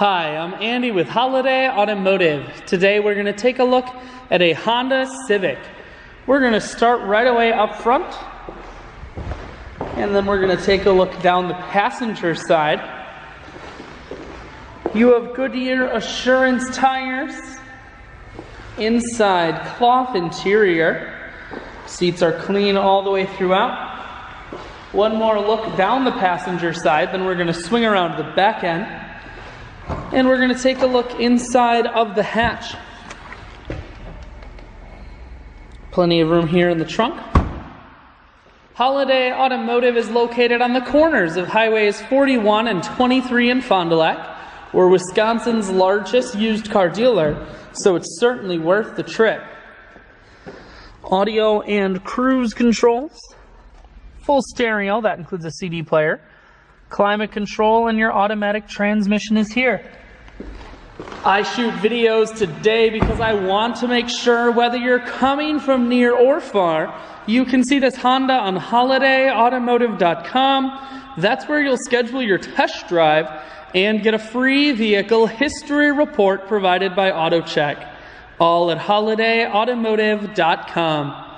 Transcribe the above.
Hi, I'm Andy with Holiday Automotive. Today we're going to take a look at a Honda Civic. We're going to start right away up front, and then we're going to take a look down the passenger side. You have Goodyear Assurance tires, inside cloth interior. Seats are clean all the way throughout. One more look down the passenger side, then we're going to swing around the back end. And we're going to take a look inside of the hatch. Plenty of room here in the trunk. Holiday Automotive is located on the corners of Highways 41 and 23 in Fond du Lac. We're Wisconsin's largest used car dealer, so it's certainly worth the trip. Audio and cruise controls. Full stereo, that includes a CD player. Climate control, and your automatic transmission is here. I shoot videos today because I want to make sure whether you're coming from near or far, you can see this Honda on holidayautomotive.com. That's where you'll schedule your test drive and get a free vehicle history report provided by AutoCheck. All at holidayautomotive.com.